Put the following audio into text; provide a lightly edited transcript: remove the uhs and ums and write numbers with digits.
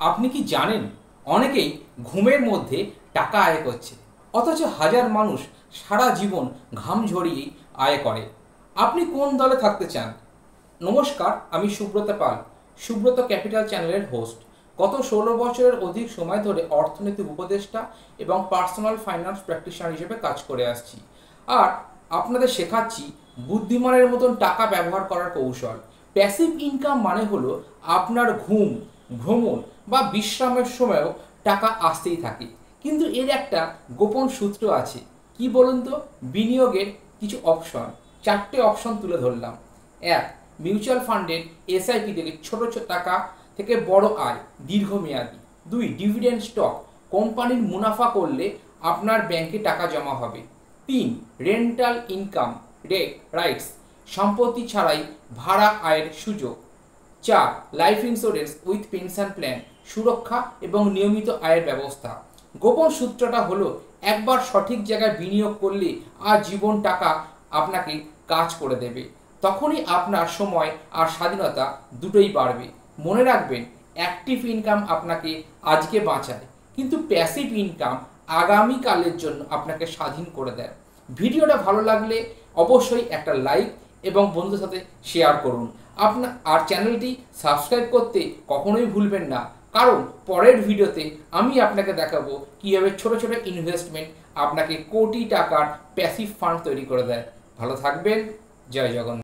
আপনি কি জানেন অনেকেই ঘুমের মধ্যে টাকা আয় করছে, অথচ হাজার মানুষ সারা জীবন ঘাম ঝরিয়েই আয় করে। আপনি কোন দলে থাকতে চান? নমস্কার, আমি সুব্রত পাল, সুব্রত ক্যাপিটাল চ্যানেলের হোস্ট। গত 16 বছরের অধিক সময় ধরে অর্থনৈতিক উপদেষ্টা এবং পার্সোনাল ফাইন্যান্স প্র্যাকটিশনার হিসেবে কাজ করে আসছি। আর আপনাদের শেখাচ্ছি বুদ্ধিমানের মতন টাকা ব্যবহার করার কৌশল। প্যাসিভ ইনকাম মানে হলো আপনার ঘুম, ভ্রমণ বা বিশ্রামের সময়ও টাকা আসতেই থাকে, কিন্তু এর একটা গোপন সূত্র আছে। কি বলুন তো? বিনিয়োগের কিছু অপশন, 4টে অপশন তুলে ধরলাম। 1, মিউচুয়াল ফান্ডের এসআইপি থেকে ছোট ছোট টাকা থেকে বড় আয়, দীর্ঘমেয়াদী। 2, ডিভিডেন্ড স্টক, কোম্পানির মুনাফা করলে আপনার ব্যাংকে টাকা জমা হবে। 3, রেন্টাল ইনকাম রাইটস, সম্পত্তি ছাড়াই ভাড়া আয়ের সুযোগ। 4, life insurance with pension plan, সুরক্ষা এবং নিয়মিত আয়ের ব্যবস্থা। গোপন সূত্রটা হলো, একবার সঠিক জায়গায় বিনিয়োগ করলে জীবন টাকা আপনাকে কাজ করে দেবে। তখনই আপনার সময় আর স্বাধীনতা দুটোই বাড়বে। মনে রাখবেন, অ্যাক্টিভ ইনকাম আপনাকে আজকে বাঁচায়, কিন্তু প্যাসিভ ইনকাম আগামীকালের জন্য আপনাকে স্বাধীন করে দেয়। ভিডিওটা ভালো লাগলে অবশ্যই একটা লাইক এবং বন্ধুদের সাথে শেয়ার করুন। আর চ্যানেলটি সাবস্ক্রাইব করতে কখনোই ভুলবেন না, কারণ পরের ভিডিওতে আমি আপনাকে দেখাবো কীভাবে ছোট ছোট ইনভেস্টমেন্ট আপনাকে কোটি টাকার প্যাসিভ ফান্ড তৈরি করে দেয়। ভালো থাকবেন। জয় জগন্নাথ।